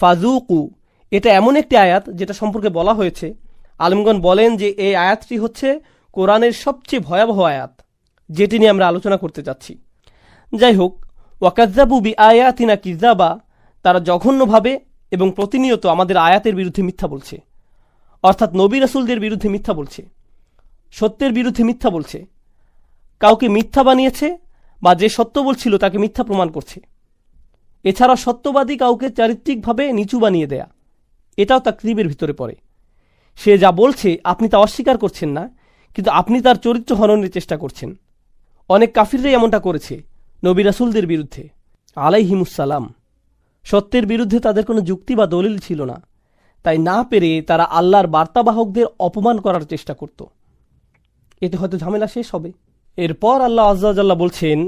ফাজুকু এটা এমন একটি আয়াত যেটা সম্পর্কে বলা হয়েছে। আলেমগণ বলেন যে এই আয়াতটি হচ্ছে কোরআনের সবচেয়ে ভয়াবহ আয়াত, যেটি নিয়ে আমরা আলোচনা করতে যাচ্ছি। যাই হোক, ওয়াকাজ্জাবু বি আয়াতিনা কিজাবা, তারা জঘন্যভাবে এবং প্রতিনিয়ত আমাদের আয়াতের বিরুদ্ধে মিথ্যা বলছে, অর্থাৎ নবী রাসূলদের বিরুদ্ধে মিথ্যা বলছে, সত্যের বিরুদ্ধে মিথ্যা বলছে, কাউকে মিথ্যা বানিয়েছে বা যে সত্য বলছিল তাকে মিথ্যা প্রমাণ করছে। এছাড়া সত্যবাদী কাউকে চারিত্রিকভাবে নিচু বানিয়ে দেয়া, এটাও তাকযীবের ভিতরে পড়ে। সে যা বলছে আপনি তা অস্বীকার করছেন না, কিন্তু আপনি তার চরিত্র হননের চেষ্টা করছেন। অনেক কাফিররাই এমনটা করেছে নবী রাসূলদের বিরুদ্ধে আলাইহিমুসসালাম। সত্যের বিরুদ্ধে তাদের কোনো যুক্তি বা দলিল ছিল না, তাই না পেরে তারা আল্লাহর বার্তাবাহকদের অপমান করার চেষ্টা করত। এতে হয়তো ঝামেলা শেষ হবে। এরপর আল্লাহ আযজা ওয়া জাল্লা বলছেন,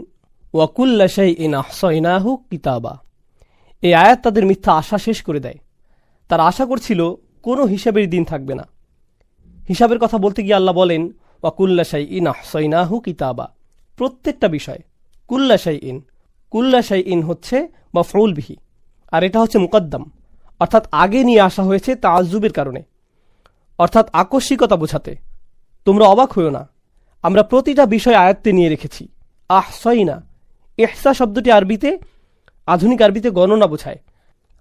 ওয়াকুল্লা শাইইন আহসাইনাহু কিতাবা। এই আয়াত তাদের মিথ্যা আশা শেষ করে দেয়। তারা আশা করছিল কোনো হিসাবের দিন থাকবে না। হিসাবের কথা বলতে গিয়ে আল্লাহ বলেন, ওয়াকুল্লা শাইইন আহসাইনাহু কিতাবা। প্রত্যেকটা বিষয়, কুল্লা শাইইন হচ্ছে মাফউল বিহি, আর এটা হচ্ছে মুকদ্দাম, অর্থাৎ আগে নিয়ে আসা হয়েছে তাআজ্জুবের কারণে, অর্থাৎ আকস্মিকতা বোঝাতে। তোমরা অবাক হইও না, আমরা প্রতিটা বিষয় আয়াত্তে নিয়ে রেখেছি। আহসাইনা, ইহসা শব্দটি আরবিতে, আধুনিক আরবিতে গণনা বোঝায়,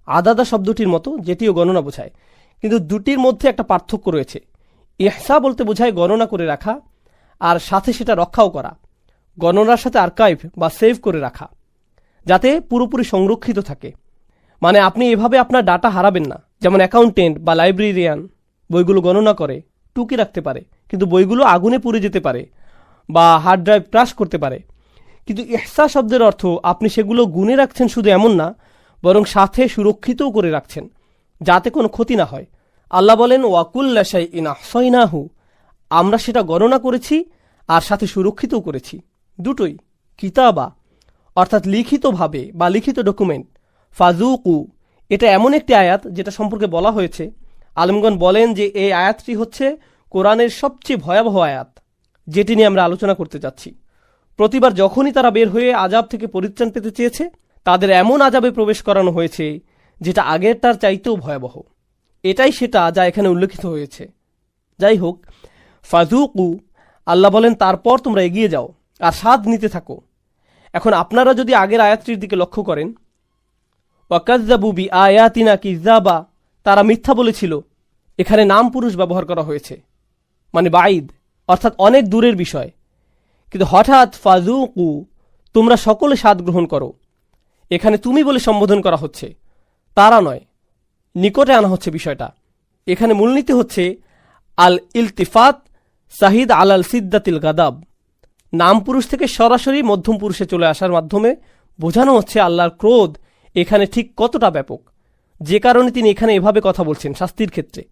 আদাদা শব্দটির মতো, যেটিও গণনা বোঝায়, কিন্তু দুটির মধ্যে একটা পার্থক্য রয়েছে। ইহসা বলতে বোঝায় গণনা করে রাখা, আর সাথে সেটা রক্ষাও করা। গণনার সাথে আর্কাইভ বা সেভ করে রাখা, যাতে পুরোপুরি সংরক্ষিত থাকে। মানে আপনি এভাবে আপনার ডাটা হারাবেন না। যেমন অ্যাকাউন্টেন্ট বা লাইব্রেরিয়ান বইগুলো গণনা করে, টুকি রাখতে পারে, কিন্তু বইগুলো আগুনে পুড়ে যেতে পারে বা হার্ড ড্রাইভ ক্রাশ করতে পারে। কিন্তু ইহসা শব্দের অর্থ আপনি সেগুলো গুনে রাখছেন শুধু এমন না, বরং সাথে সুরক্ষিতও করে রাখছেন, যাতে কোনো ক্ষতি না হয়। আল্লাহ বলেন, ওয়াকুল্লা শাইইন আহসাইনাহু, আমরা সেটা গণনা করেছি আর সাথে সুরক্ষিতও করেছি। দুটোই। কিতাবা অর্থাৎ লিখিতভাবে বা লিখিত ডকুমেন্ট। ফাজুকু এটা এমন একটি আয়াত যেটা সম্পর্কে বলা হয়েছে। আলেমগণ বলেন যে এই আয়াতটি হচ্ছে কোরআনের সবচেয়ে ভয়াবহ আয়াত, যেটি নিয়ে আমরা আলোচনা করতে যাচ্ছি। প্রতিবার যখনই তারা বের হয়ে আযাব থেকে পরিত্রাণ পেতে চেয়েছে, তাদের এমন আযাবে প্রবেশ করানো হয়েছে যেটা আগেরটার চাইতেও ভয়াবহ। এটাই সেটা যা এখানে উল্লেখিত হয়েছে। যাই হোক, ফাজুকু, আল্লাহ বলেন তারপর তোমরা এগিয়ে যাও আর স্বাদ নিতে থাকো। এখন আপনারা যদি আগের আয়াতটির দিকে লক্ষ্য করেন, ওয়াকাজ্জাবু বি আয়াতিনা কিজাবা, তারা মিথ্যা বলেছিল, এখানে নাম পুরুষ ব্যবহার করা হয়েছে, মানে বাইদ, অর্থাৎ অনেক দূরের বিষয়। কিন্তু হঠাৎ ফাজুকু, তোমরা সকলে স্বাদ গ্রহণ করো, এখানে তুমি বলে সম্বোধন করা হচ্ছে, তারা নয়, নিকটে আনা হচ্ছে বিষয়টা। এখানে মূলনীতি হচ্ছে আল ইলতিফাত সাহিদ আলাল সিদ্দাতিল গাদাব। নাম পুরুষ থেকে সরাসরি মধ্যম পুরুষে চলে আসার মাধ্যমে বোঝানো হচ্ছে আল্লাহর ক্রোধ এখানে ঠিক কতটা ব্যাপক, যে কারণে তিনি এখানে এভাবে কথা বলছেন শাস্তির ক্ষেত্রে।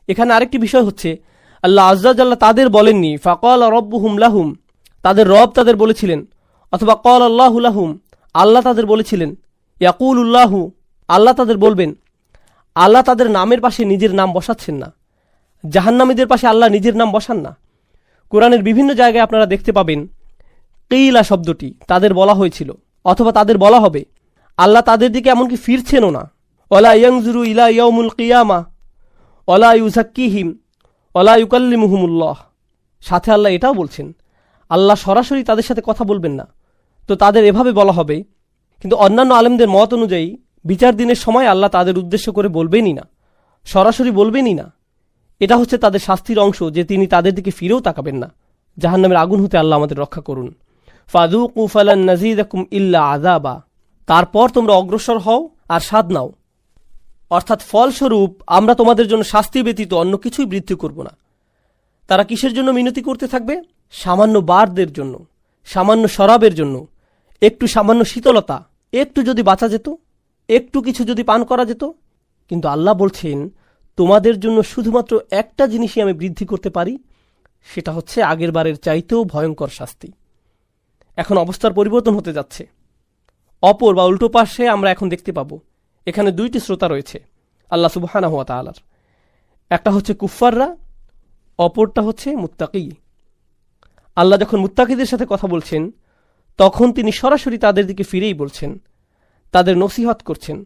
এখানে আরেকটি বিষয় হচ্ছে, আল্লাহ আযজা ওয়া জাল্লা তাদের বলেননি ফাকালা রাব্বুহুম লাহুম, তাদের রব তাদের বলেছিলেন, অথবা ক্বালা আল্লাহু লাহুম, আল্লাহ তাদের বলেছিলেন, ইয়াকুলুল্লাহু, আল্লাহ তাদের বলবেন। আল্লাহ তাদের নামের পাশে নিজের নাম বসাচ্ছেন না। জাহান্নামীদের পাশে আল্লাহ নিজের নাম বসান না। কোরআনের বিভিন্ন জায়গায় আপনারা দেখতে পাবেন কিলা শব্দটি তাদের বলা হয়েছিল, অথবা তাদের বলা হবে। আল্লাহ তাদের দিকে এমনকি ফিরছেনও না। ওয়ালা ইয়ানজুরু ইলা ইয়াউমুল কিয়ামা ওয়ালা ইউযাক্কিহিম ওয়ালা ইউকাল্লিমুহুমুল্লাহ। সাথে আল্লাহ এটাও বলছেন, আল্লাহ সরাসরি তাদের সাথে কথা বলবেন না, তো তাদের এভাবে বলা হবে। কিন্তু অন্যান্য আলেমদের মত অনুযায়ী বিচার দিনের সময় আল্লাহ তাদের উদ্দেশ্য করে বলবেনই না, সরাসরি বলবেনই না। এটা হচ্ছে তাদের শাস্তির অংশ, যে তিনি তাদের দিকে ফিরেও তাকাবেন না। জাহান্নামের আগুন হতে আল্লাহ আমাদের রক্ষা করুন। ফাযুকু ফালান নাযীদাকুম ইল্লা আযাবা, তারপর তোমরা অগ্রসর হও আর স্বাদ নাও, অর্থাৎ ফলস্বরূপ আমরা তোমাদের জন্য শাস্তি ব্যতীত অন্য কিছুই বৃদ্ধি করব না। তারা কিসের জন্য মিনতি করতে থাকবে? সামান্য বারদের জন্য, সামান্য শরাবের জন্য, একটু সামান্য শীতলতা, একটু যদি বাঁচা যেত, একটু কিছু যদি পান করা যেত। কিন্তু আল্লাহ বলছেন, তোমাদের জন্য শুধুমাত্র একটা জিনিসই আমি বৃদ্ধি করতে পারি, সেটা হচ্ছে আগের বারের চাইতেও ভয়ঙ্কর শাস্তি। এখন অবস্থার পরিবর্তন হতে যাচ্ছে। অপর বা উল্টো পাশে আমরা এখন দেখতে পাবো এখানে দুইটি শ্রোতা রয়েছে আল্লাহ সুবহানাহু ওয়া তাআলার। একটা হচ্ছে কুফফাররা, অপরটা হচ্ছে মুত্তাকি। আল্লাহ যখন মুত্তাকিদের সাথে কথা বলছেন, তখন তিনি সরাসরি তাদের দিকে ফিরেই বলছেন, তাদের নসিহত করছেন।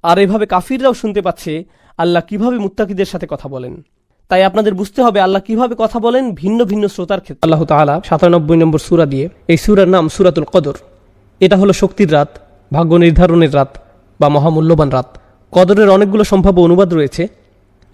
আর এভাবে কাফিররাও শুনতে পাচ্ছে আল্লাহ কিভাবে মুত্তাকিদের সাথে কথা বলেন। তাই আপনাদের বুঝতে হবে আল্লাহ কিভাবে কথা বলেন ভিন্ন ভিন্ন শ্রোতার ক্ষেত্রে। আল্লাহ তাআলা ৯৭ নম্বর সূরা দিয়ে এই সূরার নাম সূরাতুল কদর। এটা হলো শক্তির রাত, ভাগ্য নির্ধারণের রাত বা মহামূল্যবান রাত। কদরের অনেকগুলো সম্ভাব্য অনুবাদ রয়েছে।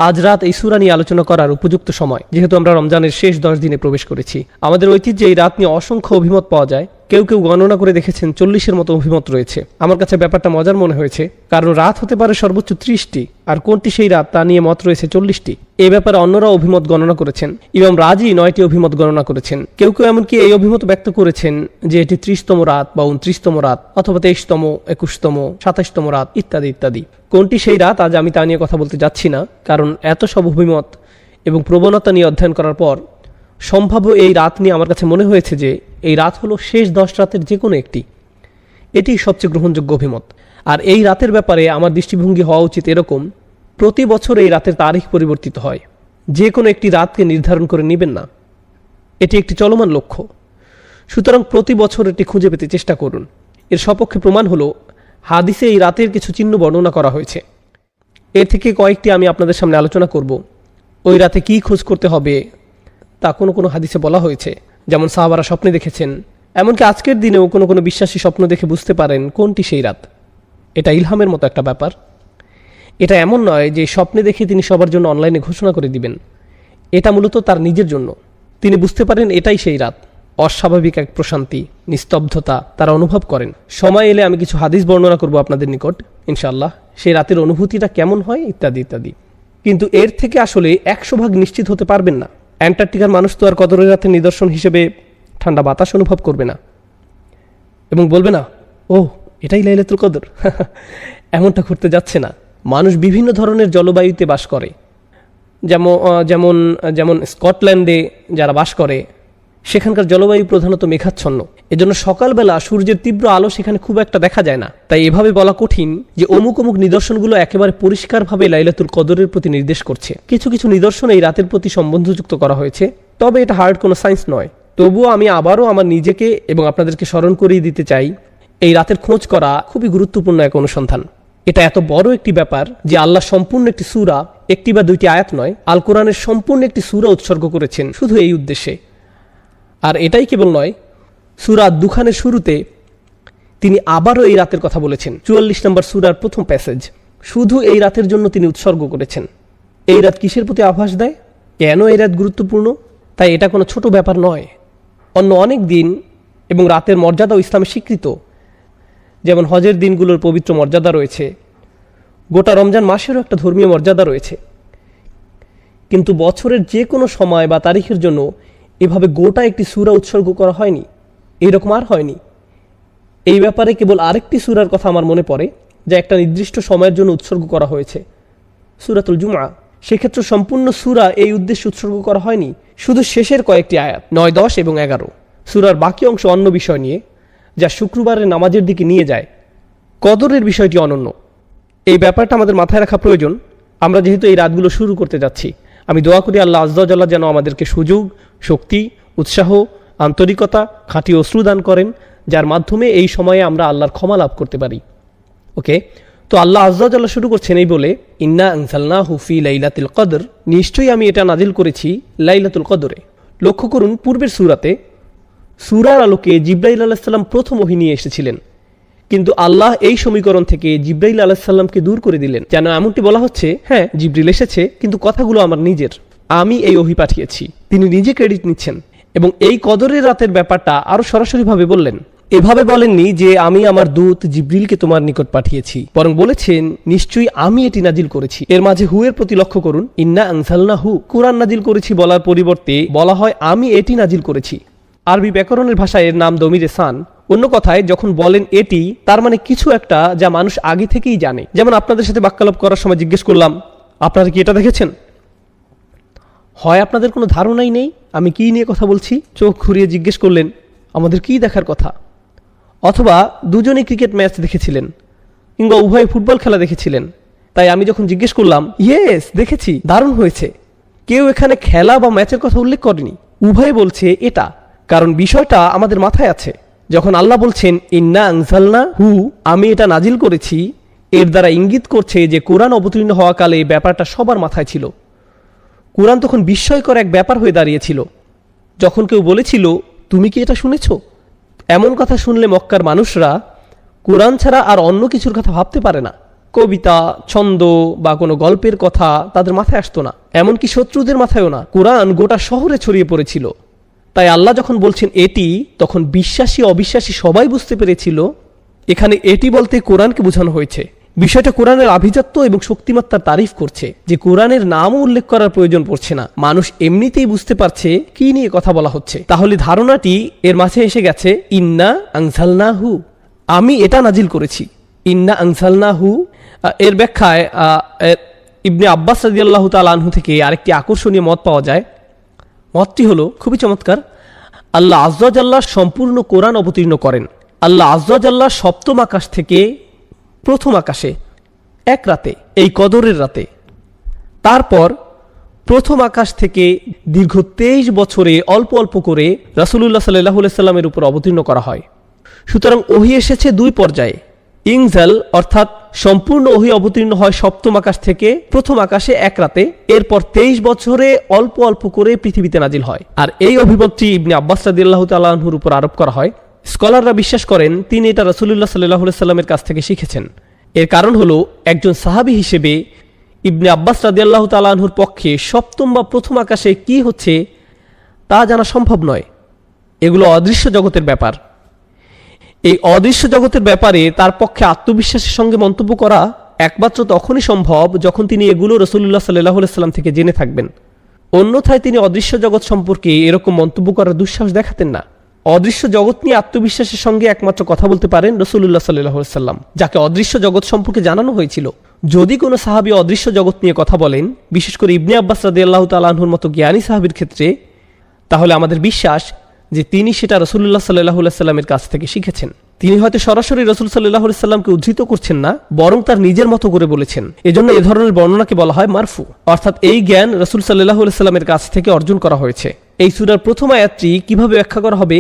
আজ রাত এই সূরা নিয়ে আলোচনা করার উপযুক্ত সময়, যেহেতু আমরা রমজানের শেষ 10 দিনে প্রবেশ করেছি। আমাদের ঐতিহ্যে এই রাত নিয়ে অসংখ্য অভিমত পাওয়া যায়। কেউ কেউ গণনা করে দেখেছেন 40-এর মতো অভিমত রয়েছে। আমার কাছে ব্যাপারটা মজার মনে হয়েছে, কারণ রাত হতে পারে সর্বোচ্চ 30টি, আর কোনটি সেই রাত তা নিয়ে মত রয়েছে 40টি। এ ব্যাপারে অন্যরা অভিমত গণনা করেছেন। ইমাম রাজি 9টি অভিমত গণনা করেছেন। কেউ কেউ এমনকি এই অভিমত ব্যক্ত করেছেন যে এটি 30তম রাত বা 29তম রাত অথবা 23তম, 21তম, 27তম রাত ইত্যাদি ইত্যাদি। কোনটি সেই রাত আজ আমি তা নিয়ে কথা বলতে যাচ্ছি না, কারণ এত সব অভিমত এবং প্রবণতা নিয়ে অধ্যয়ন করার পর সম্ভাব্য এই রাত নিয়ে আমার কাছে মনে হয়েছে যে এই রাত হলো শেষ 10 রাতের যে কোনো একটি। এটি সবচেয়ে গ্রহণযোগ্য অভিমত। আর এই রাতের ব্যাপারে আমার দৃষ্টিভঙ্গি হওয়া উচিত এরকম, প্রতি বছর এই রাতের তারিখ পরিবর্তিত হয়। যে কোনো একটি রাতকে নির্ধারণ করে নেবেন না, এটি একটি চলমান লক্ষ্য। সুতরাং প্রতি বছর এটি খুঁজে পেতে চেষ্টা করুন। এর সপক্ষে প্রমাণ হলো হাদিসে এই রাতের কিছু চিহ্ন বর্ণনা করা হয়েছে। এর থেকে কয়েকটি আমি আপনাদের সামনে আলোচনা করব। ওই রাতে কি খোঁজ করতে হবে তা কোনো কোনো হাদিসে বলা হয়েছে, যেমন সাহাবারা স্বপ্নে দেখেছেন। এমনকি আজকের দিনেও কোনো কোনো বিশ্বাসী স্বপ্ন দেখে বুঝতে পারেন কোনটি সেই রাত। এটা ইলহামের মতো একটা ব্যাপার। এটা এমন নয় যে স্বপ্নে দেখে তিনি সবার জন্য অনলাইনে ঘোষণা করে দিবেন। এটা মূলত তার নিজের জন্য। তিনি বুঝতে পারেন এটাই সেই রাত। অস্বাভাবিক এক প্রশান্তি, নিস্তব্ধতা তারা অনুভব করেন। সময় এলে আমি কিছু হাদিস বর্ণনা করব আপনাদের নিকট ইনশাআল্লাহ, সেই রাতের অনুভূতিটা কেমন হয় ইত্যাদি ইত্যাদি। কিন্তু এর থেকে আসলে 100% নিশ্চিত হতে পারবেন না। অ্যান্টার্কটিকার মানুষ তো আর কদরের রাতের নিদর্শন হিসেবে ঠান্ডা বাতাস অনুভব করবে না এবং বলবে না ও এটাই লাইলাতুল কদর। এমনটা করতে যাচ্ছে না। মানুষ বিভিন্ন ধরনের জলবায়ুতে বাস করে। যেমন যেমন স্কটল্যান্ডে যারা বাস করে সেখানকার জলবায়ু প্রধানত মেঘাচ্ছন্ন। এজন্য সকালবেলা সূর্যের তীব্র আলো সেখানে খুব একটা দেখা যায় না। তাই এভাবে বলা কঠিন যে অমুক অমুক নিদর্শনগুলো একেবারে পরিষ্কারভাবে লাইলাতুল কদরের প্রতি নির্দেশ করছে। কিছু কিছু নিদর্শন এই রাতের প্রতি সম্বন্ধযুক্ত করা হয়েছে, তবে এটা হার্ড কোনো সায়েন্স নয়। তবুও আমি আবারও আমার নিজেকে এবং আপনাদেরকে স্মরণ করিয়ে দিতে চাই, এই রাতের খোঁজ করা খুবই গুরুত্বপূর্ণ এক অনুসন্ধান। এটা এত বড় একটি ব্যাপার যে আল্লাহ সম্পূর্ণ একটি সূরা, একটি বা দুইটি আয়াত নয়, আল কোরআনের সম্পূর্ণ একটি সূরা উৎসর্গ করেছেন শুধু এই উদ্দেশ্যে। আর এটাই কেবল নয়, সূরা দুখানের শুরুতে তিনি আবারও এই রাতের কথা বলেছেন। 44 নম্বর সূরার প্রথম প্যাসেজ শুধু এই রাতের জন্য তিনি উৎসর্গ করেছেন। এই রাত কিসের প্রতি আভাস দেয়? কেন এই রাত গুরুত্বপূর্ণ? তাই এটা কোনো ছোট ব্যাপার নয়। অন্য অনেক দিন এবং রাতের মর্যাদাও ইসলামে স্বীকৃত, যেমন হজের দিনগুলোর পবিত্র মর্যাদা রয়েছে, গোটা রমজান মাসেরও একটা ধর্মীয় মর্যাদা রয়েছে। কিন্তু বছরের যে কোনো সময় বা তারিখের জন্য এভাবে গোটা একটি সূরা উৎসর্গ করা হয়নি, এইরকম আর হয়নি। এই ব্যাপারে কেবল আরেকটি সূরার কথা আমার মনে পড়ে, যা একটা নির্দিষ্ট সময়ের জন্য উৎসর্গ করা হয়েছে, সূরাতুল জুমআ। সেক্ষেত্রে সম্পূর্ণ সূরা এই উদ্দেশ্যে উৎসর্গ করা হয়নি, শুধু শেষের কয়েকটি আয়াত 9, 10 এবং 11। সূরার বাকি অংশ অন্য বিষয় নিয়ে, যা শুক্রবারের নামাজের দিকে নিয়ে যায়। কদরের বিষয়টি অনন্য। এই ব্যাপারটা আমাদের মাথায় রাখা প্রয়োজন। আমরা যেহেতু এই রাতগুলো শুরু করতে যাচ্ছি, আমি দোয়া করি আল্লাহ আযজা ওয়া জাল্লা যেন আমাদেরকে সুযোগ, শক্তি, উৎসাহ, আন্তরিকতা, খাঁটি অশ্রু দান করেন, যার মাধ্যমে এই সময়ে আমরা আল্লাহর ক্ষমা লাভ করতে পারি। ওকে, তো আল্লাহ আযজা ওয়া জাল্লা শুরু করছেন এই বলে, ইন্না আনজালনাহু ফি লাইলাতুল কদর, নিশ্চয়ই আমি এটা নাজিল করেছি লাইলাতুল কদরে। লক্ষ্য করুন, পূর্বের সূরাতে সূরার আলোকে জিবরাইল আলাইহিস সালাম প্রথম ওহী নিয়ে এসেছিলেন, কিন্তু আল্লাহ এই সমীকরণ থেকে জিবরাইল আলাইহিস সালামকে দূর করে দিলেন, যেন এমনটি বলা হচ্ছে হ্যাঁ জিবরিল এসেছে, কিন্তু কথাগুলো আমার নিজের, আমি এই ওহী পাঠিয়েছি। তিনি নিজে ক্রেডিট নিচ্ছেন এবং এই কদরের রাতের ব্যাপারটা আরো সরাসরিভাবে বললেন। এভাবে বলেননি যে আমি আমার দূত জিবরিলকে তোমার নিকট পাঠিয়েছি, বরং বলেছেন নিশ্চয়ই আমি এটি নাজিল করেছি। এর মাঝে হু এর প্রতি লক্ষ্য করুন। ইন্না আনজালনাহু, কুরআন নাজিল করেছি বলার পরিবর্তে বলা হয় আমি এটি নাজিল করেছি। আরবি ব্যাকরণের ভাষায় এর নাম দমিরে সান। অন্য কথায় যখন বলেন এটি, তার মানে কিছু একটা যা মানুষ আগে থেকেই জানে। যেমন আপনাদের সাথে বাক্যালাপ করার সময় জিজ্ঞেস করলাম আপনারা কি এটা দেখেছেন? হয় আপনাদের কোনো ধারণাই নেই আমি কি নিয়ে কথা বলছি, চোখ ঘুরিয়ে জিজ্ঞেস করলেন আমাদের কি দেখার কথা, অথবা দুজনেই ক্রিকেট ম্যাচ দেখেছিলেন কিংবা উভয়ে ফুটবল খেলা দেখেছিলেন। তাই আমি যখন জিজ্ঞেস করলাম ইয়েস দেখেছি, দারুণ হয়েছে, কেউ এখানে খেলা বা ম্যাচের কথা উল্লেখ করেনি। উভয়ে বলছে এটা, কারণ বিষয়টা আমাদের মাথায় আছে। যখন আল্লাহ বলছেন ইন্না আনজালনা হু, আমি এটা নাজিল করেছি, এর দ্বারা ইঙ্গিত করছে যে কোরআন অবতীর্ণ হওয়াকালে এই ব্যাপারটা সবার মাথায় ছিল। কোরআন তখন বিস্ময়কর এক ব্যাপার হয়ে দাঁড়িয়েছিল। যখন কেউ বলেছিল, তুমি কি এটা শুনেছ? এমন কথা শুনলে মক্কার মানুষরা কোরআন ছাড়া আর অন্য কিছুর কথা ভাবতে পারে না। কবিতা, ছন্দ বা কোনো গল্পের কথা তাদের মাথায় আসতো না, এমনকি শত্রুদের মাথায়ও না। কোরআন গোটা শহরে ছড়িয়ে পড়েছিল। তাই আল্লাহ যখন বলছেন এটি, তখন বিশ্বাসী অবিশ্বাসী সবাই বুঝতে পেরেছিল এখানে এটি বলতে কোরআনকে বোঝানো হয়েছে। বিষয়টা কোরআনের আভিজাত্য এবং শক্তিমত্তার তারিফ করছে, যে কোরআনের নামও উল্লেখ করার প্রয়োজন পড়ছে না। মানুষ এমনিতেই বুঝতে পারছে কি নিয়ে কথা বলা হচ্ছে। তাহলে ধারণাটি এর মাঝে এসে গেছে, ইন্না আনজালনাহু, আমি এটা নাজিল করেছি। ইন্না আনজালনাহু এর ব্যাখ্যায় ইবনে আব্বাস রাদিয়াল্লাহু তাআলা আনহু থেকে আরেকটি আকর্ষণীয় মত পাওয়া যায়। মতটি হলো খুবই চমৎকার। আল্লাহ আয্যা ওয়া জাল্লা সম্পূর্ণ কোরআন অবতীর্ণ করেন। আল্লাহ আয্যা ওয়া জাল্লা সপ্তম আকাশ থেকে প্রথম আকাশে এক রাতে, এই কদরের রাতে, তারপর প্রথম আকাশ থেকে দীর্ঘ 23 বছরে অল্প অল্প করে রাসূলুল্লাহ সাল্লাল্লাহু আলাইহি সাল্লামের উপর অবতীর্ণ করা হয়। সুতরাং ওহী এসেছে দুই পর্যায়ে। ইনজাল অর্থাৎ সম্পূর্ণ ওহী অবতীর্ণ হয় সপ্তম আকাশ থেকে প্রথম আকাশে এক রাতে, এরপর 23 বছরে অল্প অল্প করে পৃথিবীতে নাজিল হয়। আর এই অভিমতটি ইবনে আব্বাস রাদিয়াল্লাহু তাআলা আনহুর উপর আরোপ করা হয়। স্কলাররা বিশ্বাস করেন তিনি এটা রাসূলুল্লাহ সাল্লাল্লাহু আলাইহি সাল্লামের কাছ থেকে শিখেছেন। এর কারণ হলো, একজন সাহাবী হিসেবে ইবনে আব্বাস রাদিয়াল্লাহু তাআলা আনহুর পক্ষে সপ্তম বা প্রথম আকাশে কি হচ্ছে তা জানা সম্ভব নয়। এগুলো অদৃশ্য জগতের ব্যাপার। এই অদৃশ্য জগতের ব্যাপারে তার পক্ষে আত্মবিশ্বাসের সঙ্গে মন্তব্য করা একমাত্র তখনই সম্ভব যখন তিনি এগুলো রাসূলুল্লাহ সাল্লাল্লাহু আলাইহি সাল্লাম থেকে জেনে থাকবেন। অন্যথায় তিনি অদৃশ্য জগৎ সম্পর্কে এরকম মন্তব্য করার দুঃসাহস দেখাতেন না। অদৃশ্য জগৎ নিয়ে আত্মবিশ্বাসের সঙ্গে একমাত্র কথা বলতে পারেন রাসূলুল্লাহ সাল্লাল্লাহু আলাইহি সাল্লাম, যাকে অদৃশ্য জগৎ সম্পর্কে জানানো হয়েছিল। যদি কোনো সাহাবী অদৃশ্য জগৎ নিয়ে কথা বলেন, বিশেষ করে ইবনে আব্বাস রাদিয়াল্লাহু তাআলা আনহুর মতো জ্ঞানী সাহাবীর ক্ষেত্রে, তাহলে আমাদের বিশ্বাস যে তিনি সেটা রাসূলুল্লাহ সাল্লাল্লাহু আলাইহি সাল্লামের কাছ থেকে শিখেছেন। তিনি হয়তো সরাসরি রাসূল সাল্লাল্লাহু আলাইহি সাল্লামকে উদ্ধৃত করছেন না, বরং তার নিজের মতো করে বলেছেন। এজন্য এ ধরনের বর্ণনাকে বলা হয় মারফু, অর্থাৎ এই জ্ঞান রাসূল সাল্লাল্লাহু আলাইহি সাল্লামের কাছ থেকে অর্জন করা হয়েছে। এই সূরার প্রথম আয়াতটি কিভাবে ব্যাখ্যা করা হবে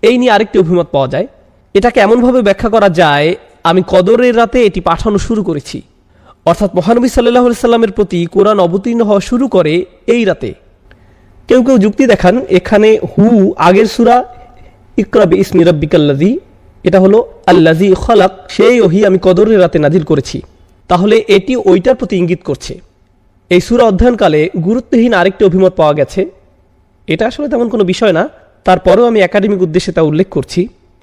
এই নিয়ে আরেকটি অভিমত পাওয়া যায়। এটাকে এমনভাবে ব্যাখ্যা করা যায়, আমি কদরের রাতে এটি পাঠানো শুরু করেছি, অর্থাৎ মহানবী সাল্লাল্লাহু আলাইহি সাল্লামের প্রতি কোরআন অবতীর্ণ হওয়া শুরু করে এই রাতে। কেউ কেউ যুক্তি দেখান এখানে হু আগের সূরা ইকরা বিইসমি রাব্বিকাল্লাযী, এটা হলো আল্লাযী খালাক, সেই ওহী আমি কদরের রাতে নাজিল করেছি। তাহলে এটি ওইটার প্রতি ইঙ্গিত করছে। এই সূরা অধ্যয়নকালে গুরুত্বহীন আরেকটি অভিমত পাওয়া গেছে। এটা আসলে তেমন কোনো বিষয় না, তারপরেও আমি একাডেমিক উদ্দেশ্যে তা উল্লেখ করছি।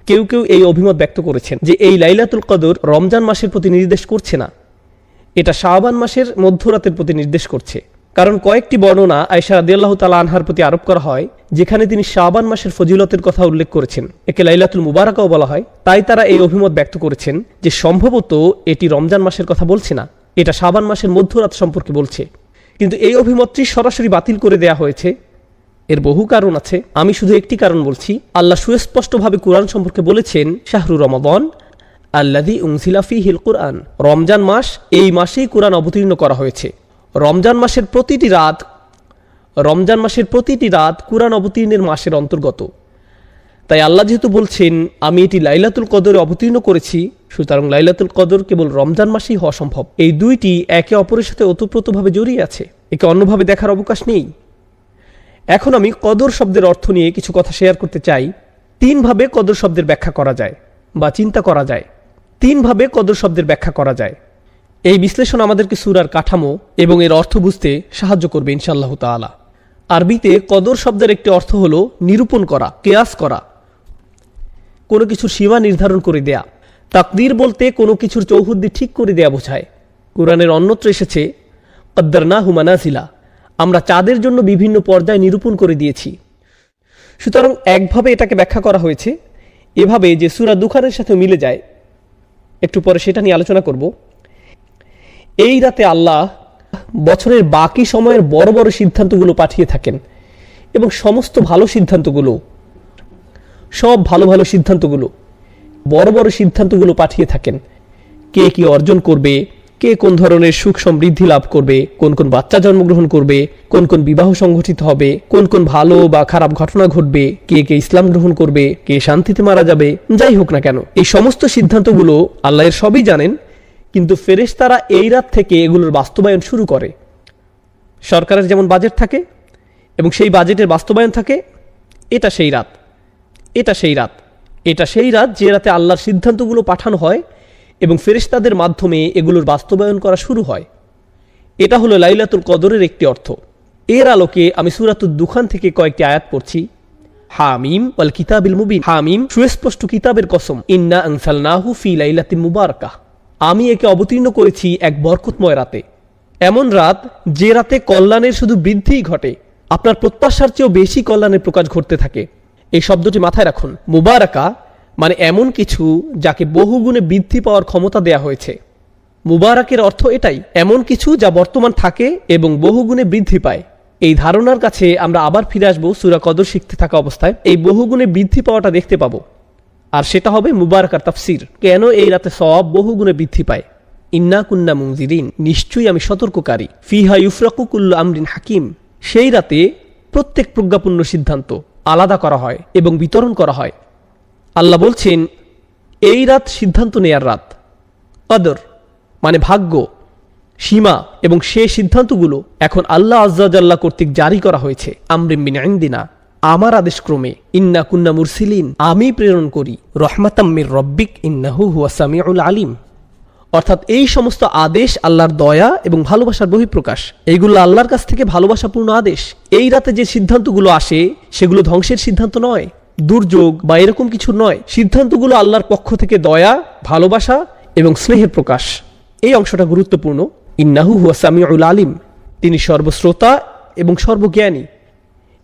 কেউ কেউ এই অভিমত ব্যক্ত করেছেন যে এই লাইলাতুল কদর রমজান মাসের প্রতি নির্দেশ করছে না, এটা শাবান মাসের মধ্যরাতের প্রতি নির্দেশ করছে। কারণ কয়েকটি বর্ণনা আয়েশা রাদিয়াল্লাহু তাআলা আনহার প্রতি আরোপ করা হয়, যেখানে তিনি শাবান মাসের ফজিলতের কথা উল্লেখ করেছেন। একে লাইলাতুল মুবারাকাও বলা হয়। তাই তারা এই অভিমত ব্যক্ত করেছেন যে সম্ভবত এটি রমজান মাসের কথা বলছে না, এটা শাবান মাসের মধ্যরাত সম্পর্কে বলছে। কিন্তু এই অভিমতটি সরাসরি বাতিল করে দেয়া হয়েছে। এর বহু কারণ আছে, আমি শুধু একটি কারণ বলছি। আল্লাহ সুস্পষ্টভাবে কোরআন সম্পর্কে বলেছেন, শাহরু রমাদান আল্লাযী উনজিলা ফীহিল কুরআন, রমজান মাস, এই মাসেই কোরআন অবতীর্ণ করা হয়েছে। রমজান মাসের প্রতিটি রাত কোরআন অবতীর্ণের মাসের অন্তর্গত। তাই আল্লাহ যেহেতু বলছেন আমি এটি লাইলাতুল কদরে অবতীর্ণ করেছি, সুতরাং লাইলাতুল কদর কেবল রমজান মাসেই হওয়া সম্ভব। এই দুইটি একে অপরের সাথে ওতপ্রোতভাবে জড়িয়ে আছে, একে অন্যভাবে দেখার অবকাশ নেই। এখন আমি কদর শব্দের অর্থ নিয়ে কিছু কথা শেয়ার করতে চাই। তিনভাবে কদর শব্দের ব্যাখ্যা করা যায় বা চিন্তা করা যায়। তিনভাবে কদর শব্দের ব্যাখ্যা করা যায়। এই বিশ্লেষণ আমাদেরকে সূরার কাঠামো এবং এর অর্থ বুঝতে সাহায্য করবে ইনশাআল্লাহু তাআলা। আরবিতে কদর শব্দের একটি অর্থ হলো নিরূপণ করা, কিয়াস করা, কোনো কিছুর সীমা নির্ধারণ করে দেয়া। তাকদীর বলতে কোনো কিছুর চৌহদ্দি ঠিক করে দেয়া বোঝায়। কোরআনের অন্যত্র এসেছে কদ্দারনাহু মানাজিলা, আমরা চাঁদের জন্য বিভিন্ন পর্যায়ে নিরূপণ করে দিয়েছি। সুতরাং একভাবে এটাকে ব্যাখ্যা করা হয়েছে এভাবে যে সূরা দুখানের সাথে মিলে যায়। একটু পরে সেটা নিয়ে আলোচনা করব। এই রাতে আল্লাহ বছরের বাকি সময়ের বড় বড় সিদ্ধান্তগুলো পাঠিয়ে থাকেন এবং সমস্ত ভালো সিদ্ধান্তগুলো, সব ভালো ভালো সিদ্ধান্তগুলো, বড় বড় সিদ্ধান্তগুলো পাঠিয়ে থাকেন। কে কি অর্জন করবে, কে কোন ধরনের সুখ সমৃদ্ধি লাভ করবে, কোন কোন বাচ্চা জন্মগ্রহণ করবে, কোন কোন বিবাহ সংঘটিত হবে, কোন কোন ভালো বা খারাপ ঘটনা ঘটবে, কে কে ইসলাম গ্রহণ করবে, কে শান্তিতে মারা যাবে, যাই হোক না কেন এই সমস্ত সিদ্ধান্তগুলো আল্লাহ এর সবই জানেন। কিন্তু ফেরেশতারা এই রাত থেকে এগুলোর বাস্তবায়ন শুরু করে। সরকারের যেমন বাজেট থাকে এবং সেই বাজেটের বাস্তবায়ন থাকে, এটা সেই রাত, এটা সেই রাত, এটা সেই রাত যে রাতে আল্লাহর সিদ্ধান্তগুলো পাঠানো হয় এবং ফেরেশতাদের মাধ্যমে এগুলোর বাস্তবায়ন করা শুরু হয়। এটা হলো লাইলাতুল কদরের একটি অর্থ। এর আলোকে আমি সূরাতুদ দুখান থেকে কয়েকটি আয়াত পড়ছি। হামিম ওয়াল কিতাবিল মুবিন। হামিম, সুস্পষ্ট কিতাবের কসম। ইন্না আনসালনাহু ফি লাইলাতিন মুবারাকাহ। আমি একে অবতীর্ণ করেছি এক বরকতময় রাতে। এমন রাত যে রাতে কল্যাণের শুধু বৃদ্ধিই ঘটে, আপনার প্রত্যাশার চেয়েও বেশি কল্যাণের প্রকাশ ঘটতে থাকে। এই শব্দটি মাথায় রাখুন। মুবারাকা মানে এমন কিছু যাকে বহুগুণে বৃদ্ধি পাওয়ার ক্ষমতা দেয়া হয়েছে। মুবারাকের অর্থ এটাই, এমন কিছু যা বর্তমান থাকে এবং বহুগুণে বৃদ্ধি পায়। এই ধারণার কাছে আমরা আবার ফিরে আসবো সূরা কদর শিখতে থাকা অবস্থায়। এই বহুগুণে বৃদ্ধি পাওয়াটা দেখতে পাবো, আর সেটা হবে মুবারাকার তাফসির। কেন এই রাতে সওয়াব বহুগুণে বৃদ্ধি পায়? ইন্না কুন্না মুনজিরিন, নিশ্চয়ই আমি সতর্ককারী। ফিহা ইউফরাকু কুল্লু আমরিন হাকিম, সেই রাতে প্রত্যেক প্রজ্ঞাপূর্ণ সিদ্ধান্ত আলাদা করা হয় এবং বিতরণ করা হয়। আল্লাহ বলছেন এই রাত সিদ্ধান্ত নেয়ার রাত। কদর মানে ভাগ্য, সীমা এবং সেই সিদ্ধান্তগুলো এখন আল্লাহ আজ্জা জাল্লা কর্তৃক জারি করা হয়েছে। আমরিন মিন ইনদিনা, আমার আদেশক্রমে। ইন্না কুন্না মুরসিলিন, আমি প্রেরণ করি। রহমাতাম মির রব্বিক ইন্নাহু হুয়াস সামিউল আলিম, অর্থাৎ এই সমস্ত আদেশ আল্লাহর দয়া এবং ভালোবাসার বহিঃপ্রকাশ। এইগুলো আল্লাহর কাছ থেকে ভালোবাসাপূর্ণ আদেশ। এই রাতে যে সিদ্ধান্তগুলো আসে সেগুলো ধ্বংসের সিদ্ধান্ত নয়, দুর্যোগ বা এরকম কিছু নয়। সিদ্ধান্তগুলো আল্লাহর পক্ষ থেকে দয়া, ভালোবাসা এবং স্নেহের প্রকাশ। এই অংশটা গুরুত্বপূর্ণ। ইন্নাহু হুয়াস সামিউল আলিম, তিনি সর্বশ্রোতা এবং সর্বজ্ঞানী।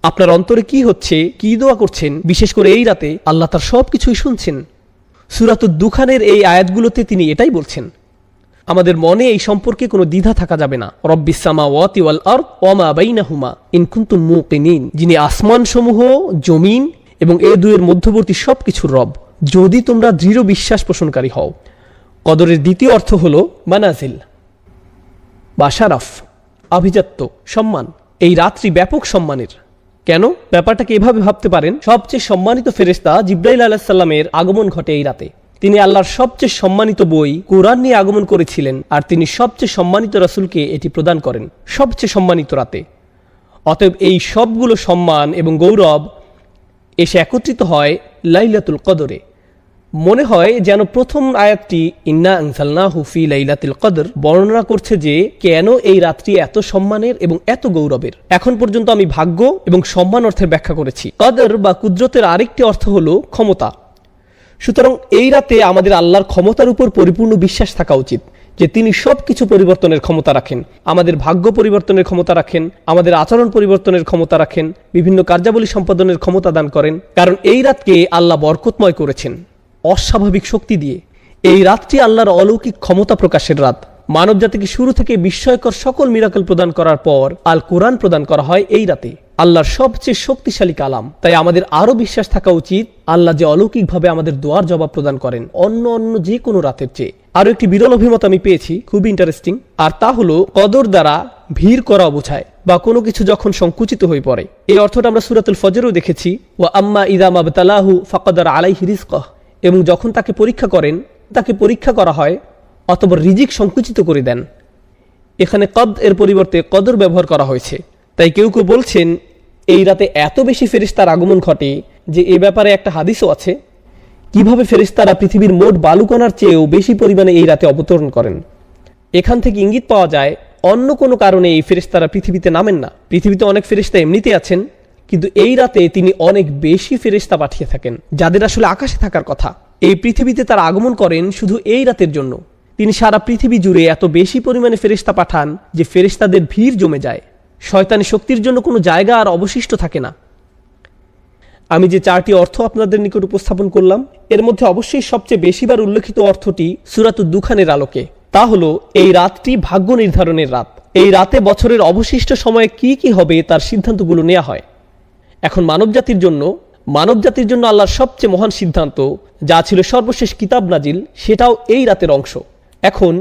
আপনার অন্তরে কি হচ্ছে, কি দোয়া করছেন, বিশেষ করে এই রাতে আল্লাহ তার সবকিছুই শুনছেন। সূরাতুদ দুখানের এই আয়াতগুলোতে তিনি এটাই বলছেন। আমাদের মনে এই সম্পর্কে কোনো দ্বিধা থাকা যাবে না। রব্বিস সামাওয়াতি ওয়াল আরদ ওয়া মা বাইনাহুমা ইন কুনতুম মুকিনিন, যিনি আসমানসমূহ, জমিন এবং এ দুয়ের মধ্যবর্তী সবকিছুর রব, যদি তোমরা দৃঢ় বিশ্বাস পোষণকারী হও। কদরের দ্বিতীয় অর্থ হলো মানাজিল বা শারাফ, আভিজাত্য, সম্মান। এই রাত্রি ব্যাপক সম্মানের। কেন? ব্যাপারটাকে এভাবে ভাবতে পারেন, সবচেয়ে সম্মানিত ফেরেশতা জিবরাইল আলাইহিস সালামের আগমন ঘটে এই রাতে। তিনি আল্লাহর সবচেয়ে সম্মানিত বই কুরআন নিয়ে আগমন করেছিলেন, আর তিনি সবচেয়ে সম্মানিত রাসূলকে এটি প্রদান করেন সবচেয়ে সম্মানিত রাতে। অতএব এই সবগুলো সম্মান এবং গৌরব এসে একত্রিত হয় লাইলাতুল কদরে। মনে হয় যেন প্রথম আয়াতটি ইন্না আনজালনাহু ফি লাইলাতুল কদর বর্ণনা করছে যে কেন এই রাত্রি এত সম্মানের এবং এত গৌরবের। এখন পর্যন্ত আমি ভাগ্য এবং সম্মান অর্থের ব্যাখ্যা করেছি। কদর বা কুদরতের আরেকটি অর্থ হলো ক্ষমতা। সুতরাং এই রাতে আমাদের আল্লাহর ক্ষমতার উপর পরিপূর্ণ বিশ্বাস থাকা উচিত যে তিনি সবকিছু পরিবর্তনের ক্ষমতা রাখেন। আমাদের ভাগ্য পরিবর্তনের ক্ষমতা রাখেন, আমাদের আচরণ পরিবর্তনের ক্ষমতা রাখেন, বিভিন্ন কার্যাবলী সম্পাদনের ক্ষমতা দান করেন। কারণ এই রাতকে আল্লাহ বরকতময় করেছেন অস্বাভাবিক শক্তি দিয়ে। এই রাতটি আল্লাহর অলৌকিক ক্ষমতা প্রকাশের রাত। মানব জাতিকে শুরু থেকে বিস্ময়কর সকল মিরাকল প্রদান করার পর আল কোরআন প্রদান করা হয় এই রাতে, আল্লাহর সবচেয়ে শক্তিশালী কালাম। তাই আমাদের আরো বিশ্বাস থাকা উচিত আল্লাহ যে অলৌকিকভাবে আমাদের দোয়ার জবাব প্রদান করেন অন্য যে কোনো রাতের চেয়ে। আরো একটি বিরল অভিমত আমি পেয়েছি, খুবই ইন্টারেস্টিং, আর তা হলো কদর দ্বারা ভিড় করা বোঝায় বা কোনো কিছু যখন সংকুচিত হয়ে পড়ে। এই অর্থটা আমরা সূরাতুল ফজরেও দেখেছি, ওয়া আম্মা ইযা মাবতালাহু ফাকাদারা আলাইহি রিজকাহ, এবং যখন তাকে পরীক্ষা করেন, তাকে পরীক্ষা করা হয় অতঃপর রিজিক সংকুচিত করে দেন। এখানে কদ এর পরিবর্তে কদর ব্যবহার করা হয়েছে। তাই কেউ কেউ বলছেন এই রাতে এত বেশি ফেরেশতার আগমন ঘটে যে এ ব্যাপারে একটা হাদিসও আছে, কিভাবে ফেরেশতারা পৃথিবীর মোট বালুকণার চেয়েও বেশি পরিমাণে এই রাতে অবতরণ করেন। এখান থেকে ইঙ্গিত পাওয়া যায় অন্য কোনো কারণে এই ফেরেশতারা পৃথিবীতে নামেন না। পৃথিবীতে অনেক ফেরেশতা এমনিতে আছেন, কিন্তু এই রাতে তিনি অনেক বেশি ফেরেশতা পাঠিয়ে থাকেন যাদের আসলে আকাশে থাকার কথা। এই পৃথিবীতে তারা আগমন করেন শুধু এই রাতের জন্য। তিনি সারা পৃথিবী জুড়ে এত বেশি পরিমাণে ফেরেশতা পাঠান যে ফেরেশতাদের ভিড় জমে যায়, শয়তানি শক্তির জন্য কোনো জায়গা আর অবশিষ্ট থাকে না। আমি যে চারটি অর্থ আপনাদের নিকট উপস্থাপন করলাম, এর মধ্যে অবশ্যই সবচেয়ে বেশিবার উল্লেখিত অর্থটি সূরাতুদ দুখানের আলোকে। তা হলো এই রাতটি ভাগ্য নির্ধারণের রাত। এই রাতে বছরের অবশিষ্ট সময়ে কি কি হবে তার সিদ্ধান্তগুলো নেওয়া হয়। এখন মানবজাতির জন্য আল্লাহর সবচেয়ে মহান সিদ্ধান্ত, যা ছিল সর্বশেষ কিতাব নাজিল, সেটাও এই রাতের অংশ। এখন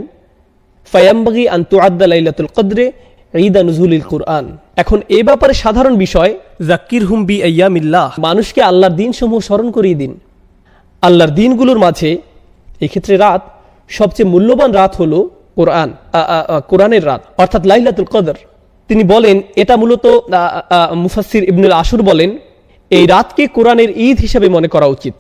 ফায়ামবাগি আন তুআদ্দা লাইলাতুল কদরে ঈদা নুজুলিল কুরআন। এখন এ ব্যাপারে সাধারণ বিষয়, যাক্কিরহুম বি আইয়ামিল্লাহ, মানুষকে আল্লাহর দিনসমূহ স্মরণ করিয়ে দিন। আল্লাহর দিনগুলোর মাঝে, এই ক্ষেত্রে রাত, সবচেয়ে মূল্যবান রাত হলো কোরআনের রাত, অর্থাৎ লাইলাতুল কদর। তিনি বলেন এটা মূলত মুফাসসির ইবনুল আশুর বলেন এই রাতকে কোরআনের ঈদ হিসেবে মনে করা উচিত।